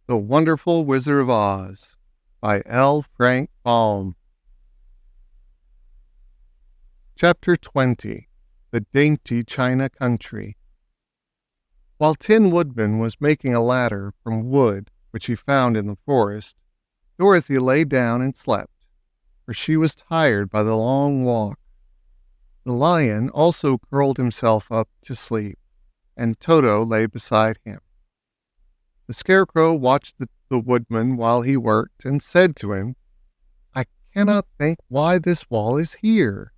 The Wonderful Wizard of Oz by L. Frank Baum. Chapter 20. The Dainty China Country. While Tin Woodman was making a ladder from wood which he found in the forest, Dorothy lay down and slept, for she was tired by the long walk. The lion also curled himself up to sleep, and Toto lay beside him. The Scarecrow watched the Woodman while he worked and said to him, "I cannot think why this wall is here,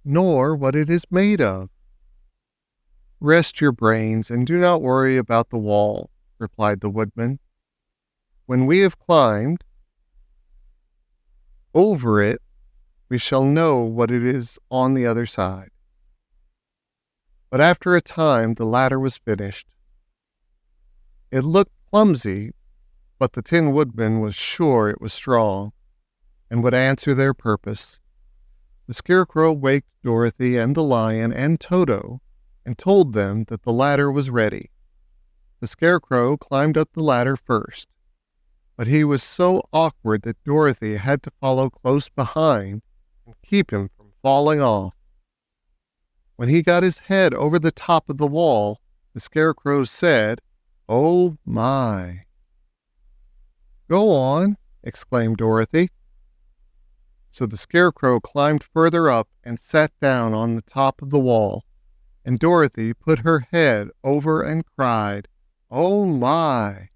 nor what it is made of." "Rest your brains and do not worry about the wall," replied the Woodman. "When we have climbed over it, we shall know what it is on the other side." But after a time the ladder was finished. It looked clumsy, but the Tin Woodman was sure it was strong, and would answer their purpose. The Scarecrow waked Dorothy and the lion and Toto, and told them that the ladder was ready. The Scarecrow climbed up the ladder first, but he was so awkward that Dorothy had to follow close behind and keep him from falling off. When he got his head over the top of the wall, the Scarecrow said, "Oh, my." "Go on," exclaimed Dorothy. So the Scarecrow climbed further up and sat down on the top of the wall, and Dorothy put her head over and cried, "Oh, my,"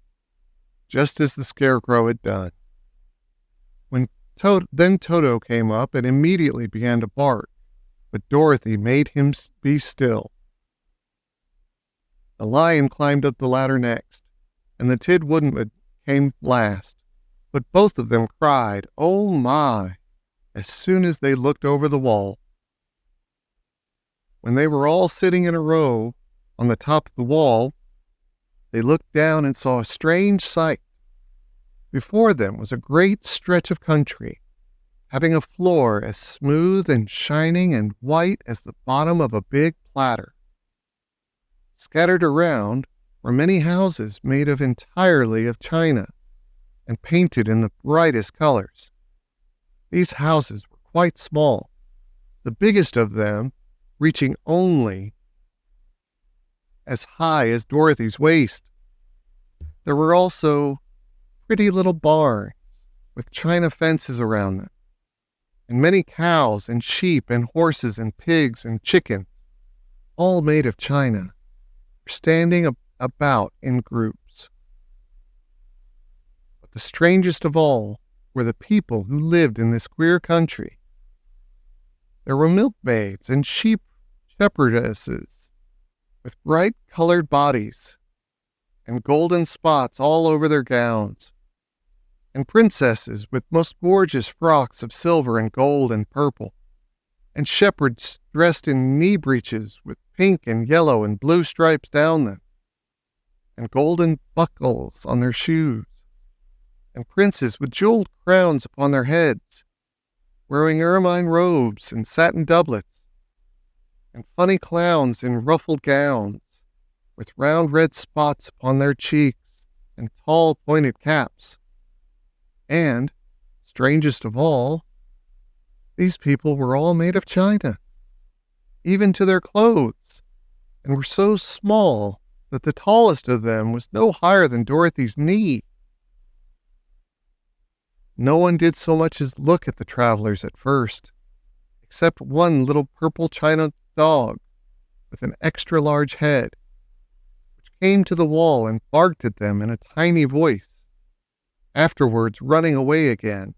just as the Scarecrow had done. Then Toto came up and immediately began to bark, but Dorothy made him be still. The lion climbed up the ladder next, and the Tin Woodman came last, but both of them cried, "Oh, my," as soon as they looked over the wall. When they were all sitting in a row on the top of the wall, they looked down and saw a strange sight. Before them was a great stretch of country, having a floor as smooth and shining and white as the bottom of a big platter. Scattered around were many houses made entirely of china and painted in the brightest colors. These houses were quite small, the biggest of them reaching only as high as Dorothy's waist. There were also pretty little barns with china fences around them, and many cows and sheep and horses and pigs and chickens, all made of china, standing about in groups. But the strangest of all were the people who lived in this queer country. There were milkmaids and shepherdesses with bright-colored bodies and golden spots all over their gowns, and princesses with most gorgeous frocks of silver and gold and purple, and shepherds dressed in knee breeches with pink and yellow and blue stripes down them, and golden buckles on their shoes, and princes with jeweled crowns upon their heads, wearing ermine robes and satin doublets, and funny clowns in ruffled gowns, with round red spots upon their cheeks and tall pointed caps. And, strangest of all, these people were all made of china, even to their clothes, and were so small that the tallest of them was no higher than Dorothy's knee. No one did so much as look at the travelers at first, except one little purple china dog with an extra large head, which came to the wall and barked at them in a tiny voice, afterwards running away again.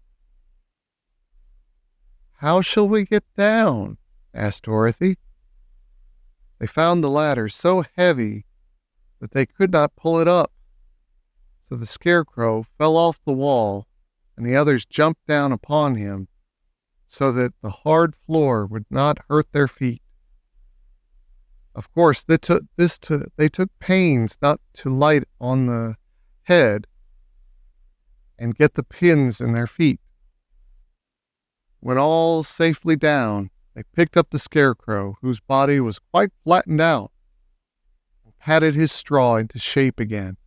"How shall we get down?" asked Dorothy. They found the ladder so heavy that they could not pull it up, so the Scarecrow fell off the wall, and the others jumped down upon him so that the hard floor would not hurt their feet. Of course, they took pains not to light on the head and get the pins in their feet. When all safely down, they picked up the Scarecrow, whose body was quite flattened out, and patted his straw into shape again.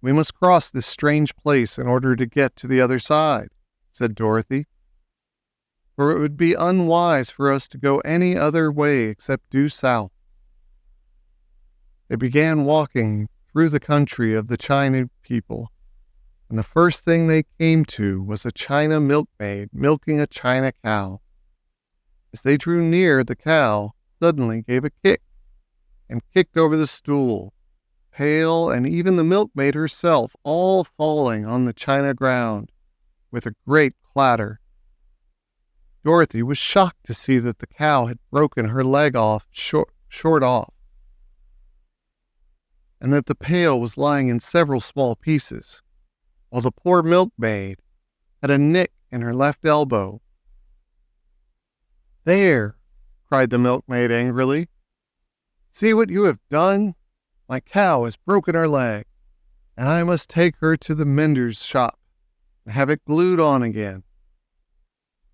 We must cross this strange place in order to get to the other side," said Dorothy, "for it would be unwise for us to go any other way except due south." They began walking through the country of the China people, and the first thing they came to was a China milkmaid milking a China cow. As they drew near, the cow suddenly gave a kick and kicked over the stool, pail, and even the milkmaid herself all falling on the china ground with a great clatter. Dorothy was shocked to see that the cow had broken her leg off short off, and that the pail was lying in several small pieces, while the poor milkmaid had a nick in her left elbow. "There!" cried the milkmaid angrily. "See what you have done? My cow has broken her leg, and I must take her to the mender's shop and have it glued on again.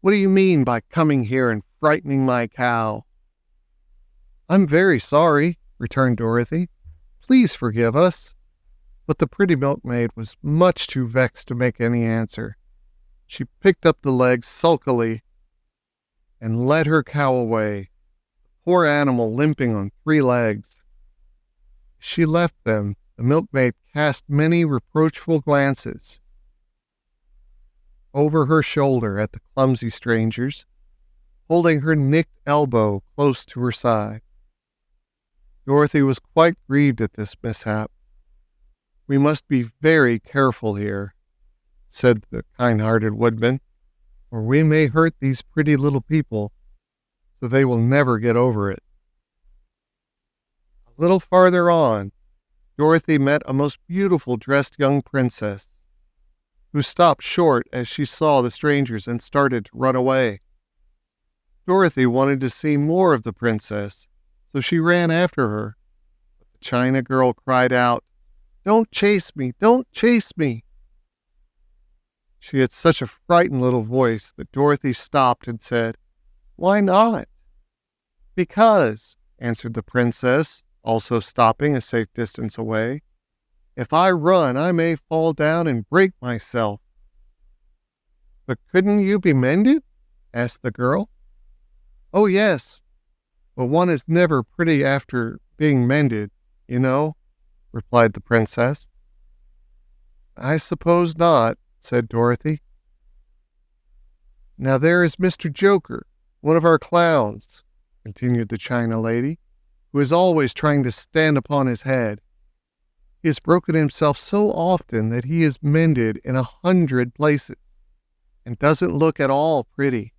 What do you mean by coming here and frightening my cow?" "I'm very sorry," returned Dorothy. "Please forgive us." But the pretty milkmaid was much too vexed to make any answer. She picked up the legs sulkily and led her cow away, the poor animal limping on 3 legs. As she left them, the milkmaid cast many reproachful glances over her shoulder at the clumsy strangers, holding her nicked elbow close to her side. Dorothy was quite grieved at this mishap. "We must be very careful here," said the kind-hearted Woodman, "or we may hurt these pretty little people, so they will never get over it." A little farther on, Dorothy met a most beautiful dressed young princess, who stopped short as she saw the strangers and started to run away. Dorothy wanted to see more of the princess, so she ran after her. But the China girl cried out, "Don't chase me! Don't chase me!" She had such a frightened little voice that Dorothy stopped and said, "Why not?" "Because," answered the princess, also stopping a safe distance away, "if I run, I may fall down and break myself." "But couldn't you be mended?" asked the girl. "Oh, yes, but one is never pretty after being mended, you know," replied the princess. "I suppose not," said Dorothy. "Now there is Mr. Joker, one of our clowns," continued the China lady, "who is always trying to stand upon his head. He has broken himself so often that he is mended in 100 places, and doesn't look at all pretty.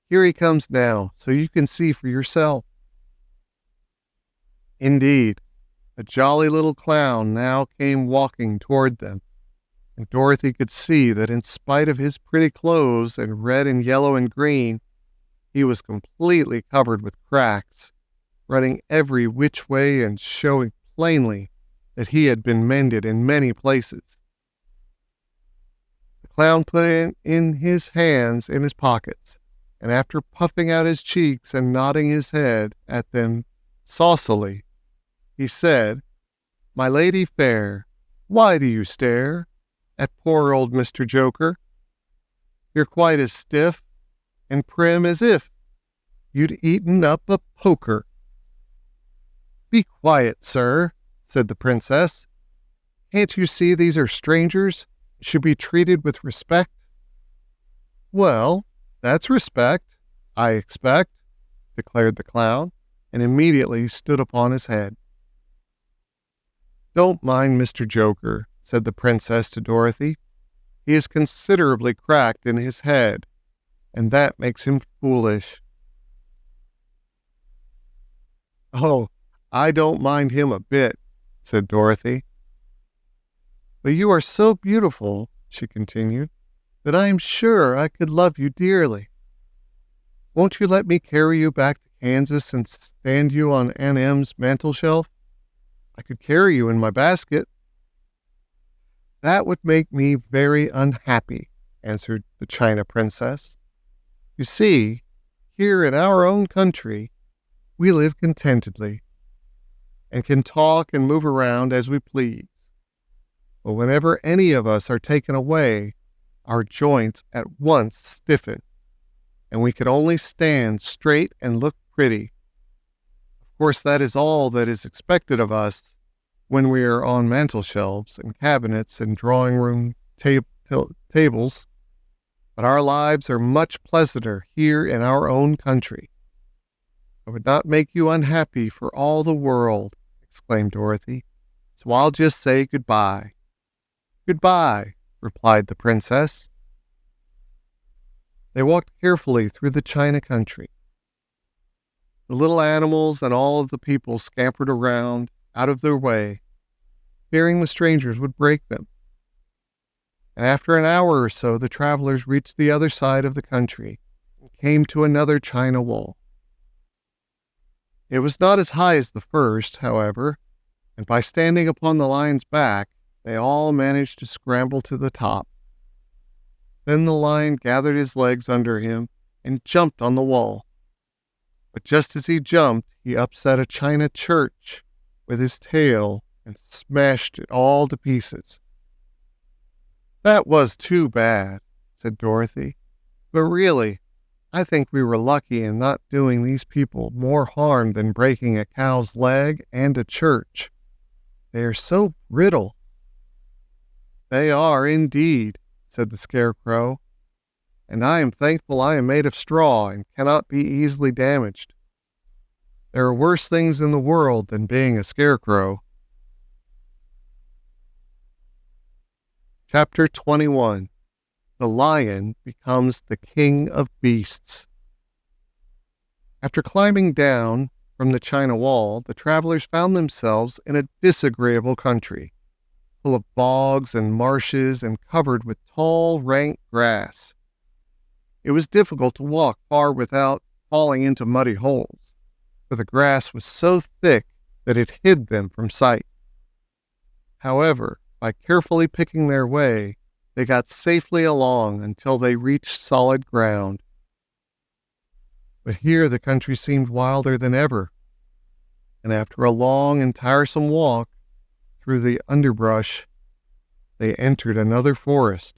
Here he comes now, so you can see for yourself." Indeed, a jolly little clown now came walking toward them, and Dorothy could see that in spite of his pretty clothes and red and yellow and green, he was completely covered with cracks, running every which way and showing plainly that he had been mended in many places. The clown put in his hands in his pockets, and after puffing out his cheeks and nodding his head at them saucily, he said, "My lady fair, why do you stare at poor old Mr. Joker? You're quite as stiff and prim as if you'd eaten up a poker." "Be quiet, sir," said the princess. "Can't you see these are strangers and should be treated with respect?" "Well, that's respect, I expect," declared the clown, and immediately stood upon his head. "Don't mind Mr. Joker," said the princess to Dorothy. "He is considerably cracked in his head, and that makes him foolish." "Oh, I don't mind him a bit," said Dorothy. "But you are so beautiful," she continued, "that I am sure I could love you dearly. Won't you let me carry you back to Kansas and stand you on Aunt Em's mantel shelf? I could carry you in my basket." "That would make me very unhappy," answered the China princess. "You see, here in our own country, we live contentedly, and can talk and move around as we please. but whenever any of us are taken away, our joints at once stiffen, and we can only stand straight and look pretty. Of course, that is all that is expected of us when we are on mantel shelves and cabinets and drawing room tables, but our lives are much pleasanter here in our own country. I would not make you unhappy for all the world, exclaimed Dorothy, so I'll just say goodbye. Goodbye, replied the princess. They walked carefully through the China country. The little animals and all of the people scampered around, out of their way, fearing the strangers would break them. And after an hour or so, the travelers reached the other side of the country and came to another China wall. It was not as high as the first, however, and by standing upon the lion's back, they all managed to scramble to the top. Then the lion gathered his legs under him and jumped on the wall. But just as he jumped, he upset a china church with his tail and smashed it all to pieces. That was too bad, said Dorothy. But really, I think we were lucky in not doing these people more harm than breaking a cow's leg and a church. They are so brittle. They are indeed, said the Scarecrow, and I am thankful I am made of straw and cannot be easily damaged. There are worse things in the world than being a scarecrow. Chapter 21. The Lion Becomes the King of Beasts. After climbing down from the China Wall, the travelers found themselves in a disagreeable country, full of bogs and marshes and covered with tall, rank grass. It was difficult to walk far without falling into muddy holes, for the grass was so thick that it hid them from sight. However, by carefully picking their way, they got safely along until they reached solid ground. But here the country seemed wilder than ever, and after a long and tiresome walk through the underbrush, they entered another forest,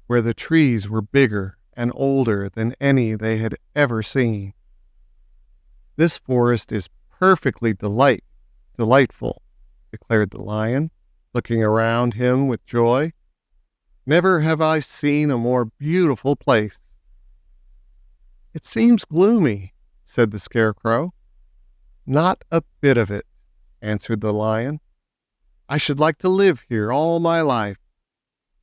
where the trees were bigger and older than any they had ever seen. This forest is perfectly delightful, declared the lion, looking around him with joy. Never have I seen a more beautiful place. It seems gloomy, said the Scarecrow. Not a bit of it, answered the lion. I should like to live here all my life.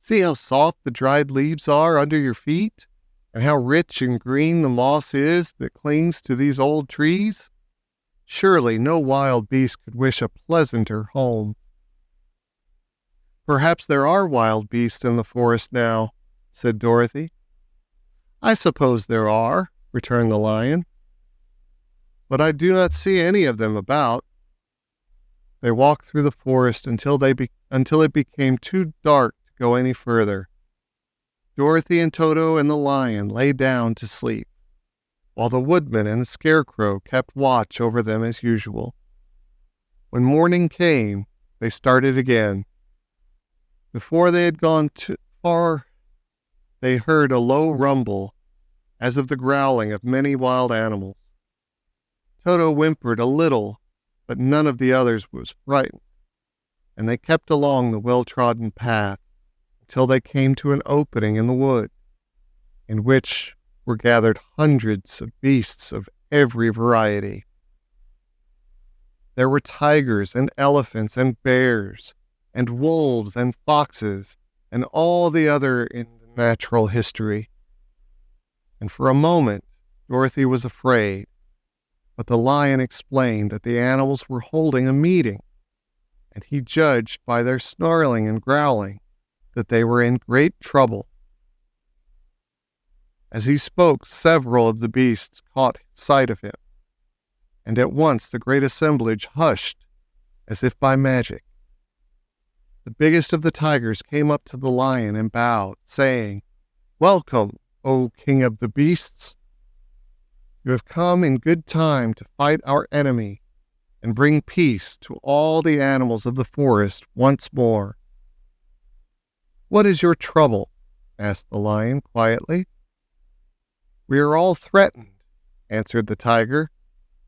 See how soft the dried leaves are under your feet, and how rich and green the moss is that clings to these old trees. Surely no wild beast could wish a pleasanter home. Perhaps there are wild beasts in the forest now, said Dorothy. I suppose there are, returned the lion, but I do not see any of them about. They walked through the forest until it became too dark to go any further. Dorothy and Toto and the lion lay down to sleep, while the Woodman and the Scarecrow kept watch over them as usual. When morning came, they started again. Before they had gone too far, they heard a low rumble, as of the growling of many wild animals. Toto whimpered a little, but none of the others was frightened, and they kept along the well-trodden path until they came to an opening in the wood, in which were gathered hundreds of beasts of every variety. There were tigers and elephants and bears, and wolves and foxes, and all the other in natural history. And for a moment, Dorothy was afraid, but the lion explained that the animals were holding a meeting, and he judged by their snarling and growling that they were in great trouble. As he spoke, several of the beasts caught sight of him, and at once the great assemblage hushed as if by magic. The biggest of the tigers came up to the lion and bowed, saying, "Welcome, O King of the Beasts. You have come in good time to fight our enemy, and bring peace to all the animals of the forest once more." "What is your trouble?" asked the lion quietly. "We are all threatened," answered the tiger,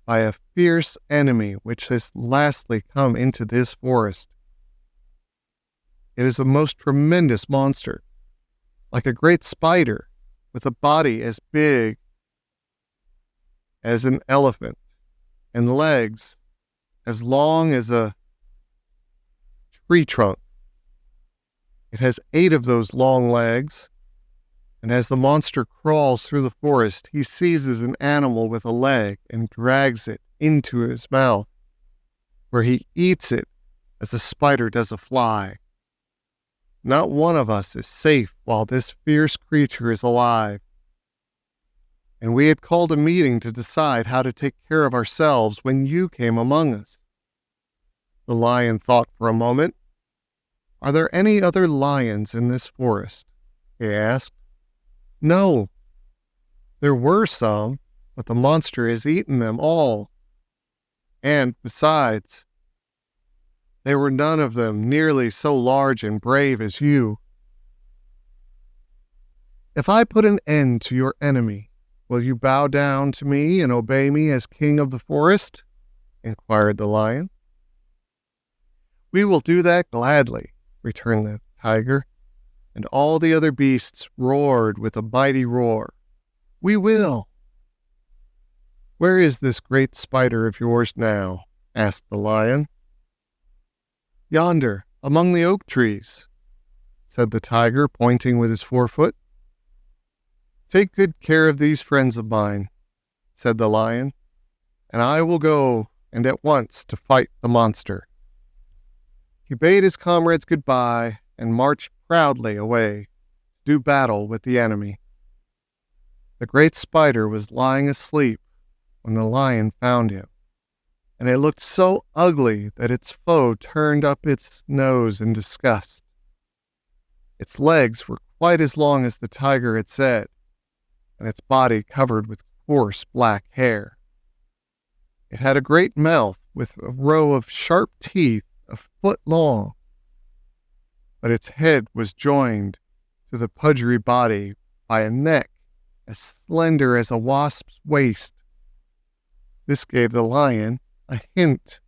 "by a fierce enemy which has lastly come into this forest. It is a most tremendous monster, like a great spider, with a body as big as an elephant, and legs as long as a tree trunk. It has 8 of those long legs, and as the monster crawls through the forest, he seizes an animal with a leg and drags it into his mouth, where he eats it as a spider does a fly. Not one of us is safe while this fierce creature is alive. And we had called a meeting to decide how to take care of ourselves when you came among us." The lion thought for a moment. "Are there any other lions in this forest?" he asked. "No. There were some, but the monster has eaten them all. And besides, there were none of them nearly so large and brave as you." "If I put an end to your enemy, will you bow down to me and obey me as king of the forest?" inquired the lion. "We will do that gladly," returned the tiger, and all the other beasts roared with a mighty roar. "We will." "Where is this great spider of yours now?" asked the lion. "Yonder, among the oak trees," said the tiger, pointing with his forefoot. "Take good care of these friends of mine," said the lion, "and I will go, and at once, to fight the monster." He bade his comrades goodbye and marched proudly away to do battle with the enemy. The great spider was lying asleep when the lion found him, and it looked so ugly that its foe turned up its nose in disgust. Its legs were quite as long as the tiger had said, and its body covered with coarse black hair. It had a great mouth with a row of sharp teeth a foot long, but its head was joined to the pudgy body by a neck as slender as a wasp's waist. This gave the lion a hint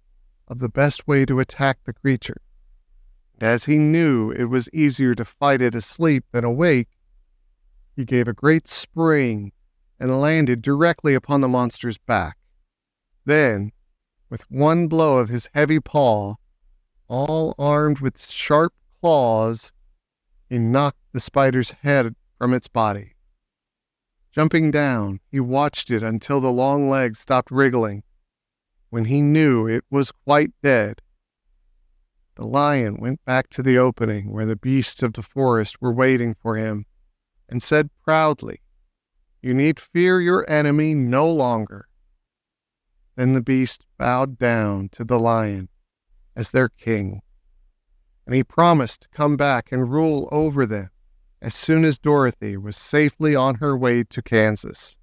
of the best way to attack the creature, and as he knew it was easier to fight it asleep than awake, he gave a great spring and landed directly upon the monster's back. Then, with one blow of his heavy paw, all armed with sharp claws, he knocked the spider's head from its body. Jumping down, he watched it until the long legs stopped wriggling, when he knew it was quite dead. The lion went back to the opening where the beasts of the forest were waiting for him, and said proudly, "You need fear your enemy no longer." Then the beast bowed down to the lion as their king, and he promised to come back and rule over them as soon as Dorothy was safely on her way to Kansas.